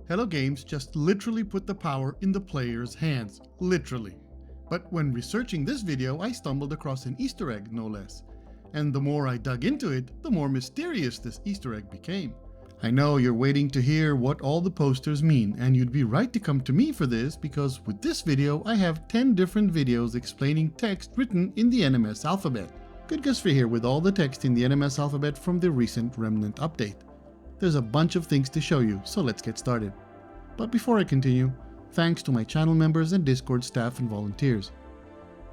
Hello Games just literally put the power in the player's hands, literally. But when researching this video, I stumbled across an Easter egg, no less. And the more I dug into it, the more mysterious this Easter egg became. I know you're waiting to hear what all the posters mean, and you'd be right to come to me for this because with this video I have 10 different videos explaining text written in the NMS alphabet. GoodGuysFree here with all the text in the NMS alphabet from the recent Remnant update. There's a bunch of things to show you, so let's get started. But before I continue, thanks to my channel members and Discord staff and volunteers.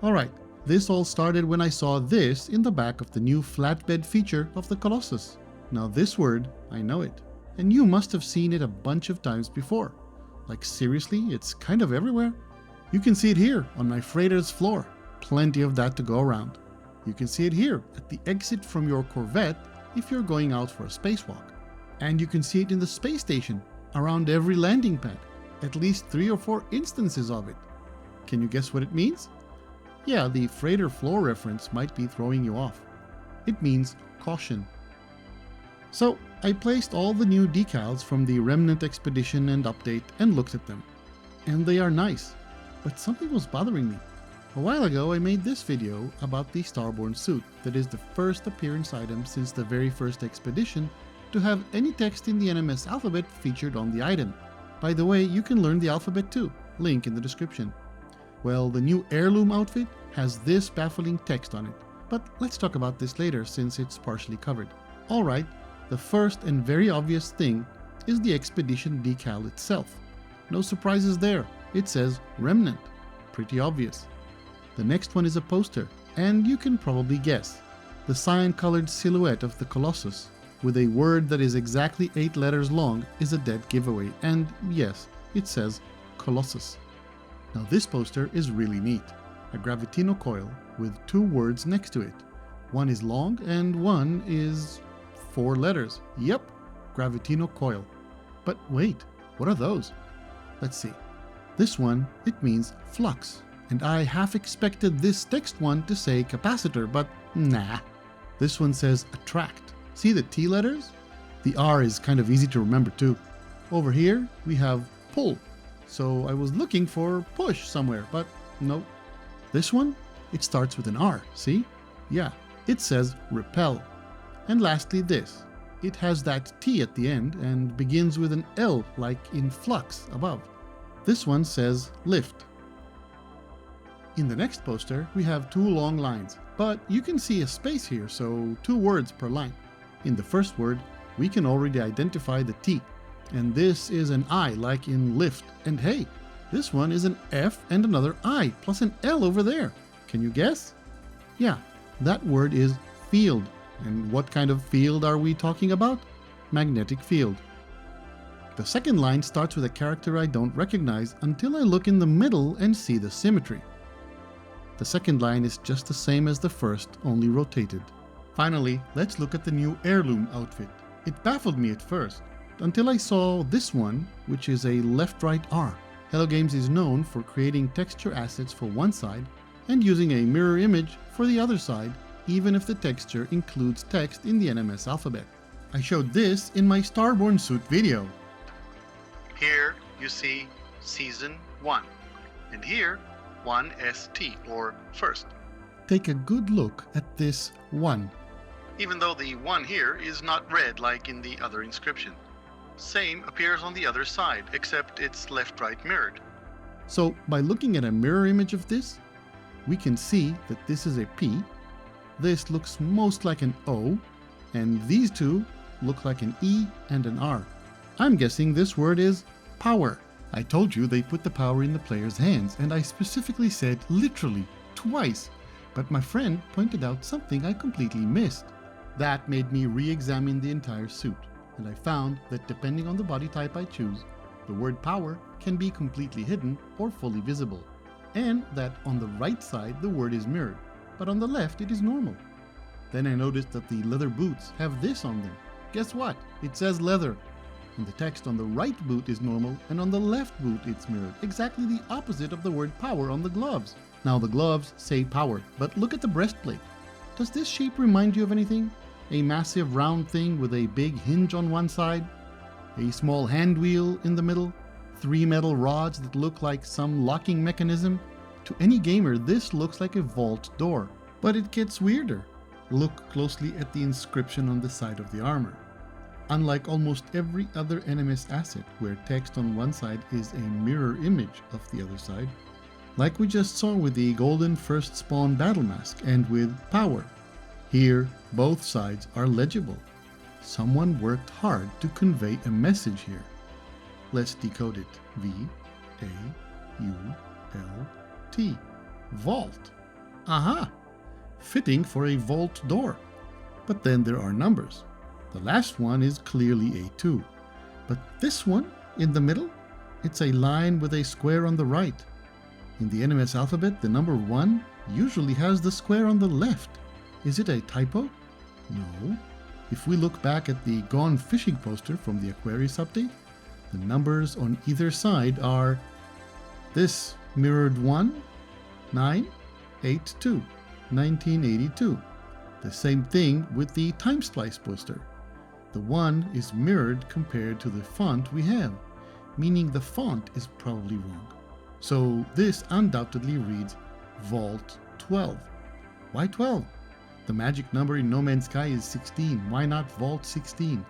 Alright, this all started when I saw this in the back of the new flatbed feature of the Colossus. Now this word, I know it, and you must have seen it a bunch of times before. Like seriously, it's kind of everywhere. You can see it here on my freighter's floor, plenty of that to go around. You can see it here at the exit from your Corvette if you're going out for a spacewalk. And you can see it in the space station, around every landing pad, at least 3 or 4 instances of it. Can you guess what it means? Yeah, the freighter floor reference might be throwing you off. It means caution. So I placed all the new decals from the Remnant expedition and update and looked at them. And they are nice, but something was bothering me. A while ago I made this video about the Starborn suit that is the first appearance item since the very first expedition to have any text in the NMS alphabet featured on the item. By the way, you can learn the alphabet too, link in the description. Well, the new heirloom outfit has this baffling text on it, but let's talk about this later since it's partially covered. Alright, the first and very obvious thing is the expedition decal itself. No surprises there, it says Remnant, pretty obvious. The next one is a poster, and you can probably guess. The cyan-colored silhouette of the Colossus with a word that is exactly 8 letters long is a dead giveaway, and yes, it says Colossus. Now this poster is really neat. A gravitino coil with 2 words next to it. One is long and one is 4 letters. Yep, gravitino coil. But wait, what are those? Let's see. This one, it means flux, and I half expected this text one to say capacitor, but nah. This one says attract. See the T letters? The R is kind of easy to remember too. Over here we have pull, so I was looking for push somewhere, but nope. This one, it starts with an R, see? Yeah, it says repel. And lastly this, it has that T at the end and begins with an L like in flux above. This one says lift. In the next poster we have 2 long lines, but you can see a space here, so 2 words per line. In the first word, we can already identify the T, and this is an I like in lift, and hey, this one is an F and another I plus an L over there. Can you guess? Yeah, that word is field, and what kind of field are we talking about? Magnetic field. The second line starts with a character I don't recognize until I look in the middle and see the symmetry. The second line is just the same as the first, only rotated. Finally, let's look at the new heirloom outfit. It baffled me at first, until I saw this one, which is a left-right R. Hello Games is known for creating texture assets for one side and using a mirror image for the other side, even if the texture includes text in the NMS alphabet. I showed this in my Starborn suit video. Here you see Season 1, and here 1ST, or first. Take a good look at this 1. Even though the 1 here is not red like in the other inscription. Same appears on the other side, except it's left-right mirrored. So by looking at a mirror image of this, we can see that this is a P, this looks most like an O, and these two look like an E and an R. I'm guessing this word is power. I told you they put the power in the player's hands, and I specifically said literally twice. But my friend pointed out something I completely missed. That made me re-examine the entire suit, and I found that depending on the body type I choose, the word power can be completely hidden or fully visible, and that on the right side the word is mirrored, but on the left it is normal. Then I noticed that the leather boots have this on them. Guess what? It says leather. And the text on the right boot is normal, and on the left boot it's mirrored, exactly the opposite of the word power on the gloves. Now the gloves say power, but look at the breastplate. Does this shape remind you of anything? A massive round thing with a big hinge on one side? a small hand wheel in the middle, 3 metal rods that look like some locking mechanism. To any gamer, this looks like a vault door. But it gets weirder. Look closely at the inscription on the side of the armor. Unlike almost every other NMS asset, where text on one side is a mirror image of the other side, like we just saw with the golden first spawn battle mask and with power, here both sides are legible. Someone worked hard to convey a message here. Let's decode it. V-A-U-L-T. Vault. Aha! Fitting for a vault door. But then there are numbers. The last one is clearly a 2. But this one, in the middle, it's a line with a square on the right. In the NMS alphabet, the number 1 usually has the square on the left. Is it a typo? No. If we look back at the Gone Fishing poster from the Aquarius update, the numbers on either side are this mirrored 1, 9, 8, 2, 1982. The same thing with the Time Splice poster. The 1 is mirrored compared to the font we have, meaning the font is probably wrong. So this undoubtedly reads Vault 12. Why 12? The magic number in No Man's Sky is 16. Why not Vault 16?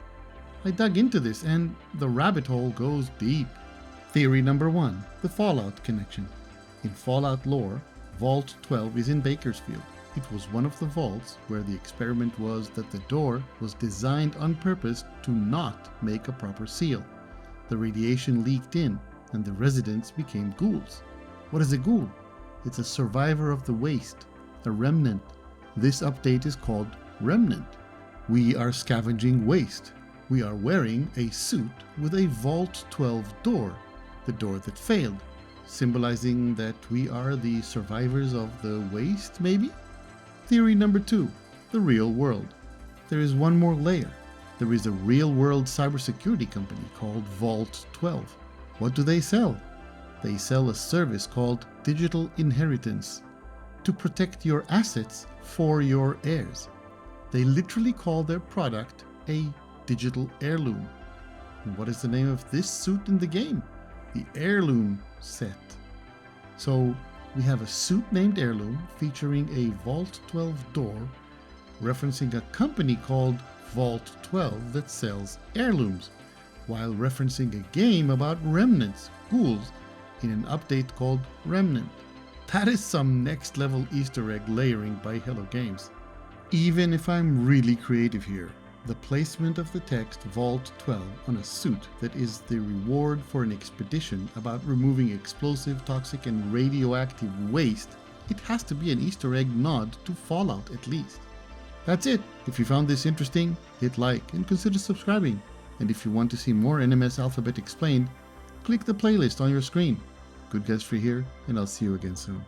I dug into this and the rabbit hole goes deep. Theory number 1, the Fallout connection. In Fallout lore, Vault 12 is in Bakersfield. It was one of the vaults where the experiment was that the door was designed on purpose to not make a proper seal. The radiation leaked in and the residents became ghouls. What is a ghoul? It's a survivor of the waste, a remnant. This update is called Remnant. We are scavenging waste. We are wearing a suit with a Vault 12 door, the door that failed, symbolizing that we are the survivors of the waste, maybe? Theory number 2, the real world. There is one more layer. There is a real-world cybersecurity company called Vault 12. What do they sell? They sell a service called Digital Inheritance to protect your assets for your heirs. They literally call their product a digital heirloom. And what is the name of this suit in the game? The Heirloom set. So we have a suit named Heirloom featuring a Vault 12 door, referencing a company called Vault 12 that sells heirlooms, while referencing a game about remnants, ghouls, in an update called Remnant. That is some next level Easter egg layering by Hello Games. Even if I'm really creative here, the placement of the text Vault 12 on a suit that is the reward for an expedition about removing explosive, toxic, and radioactive waste, it has to be an Easter egg nod to Fallout at least. That's it. If you found this interesting, hit like and consider subscribing. And if you want to see more NMS Alphabet explained, click the playlist on your screen. GoodGuysFree here, and I'll see you again soon.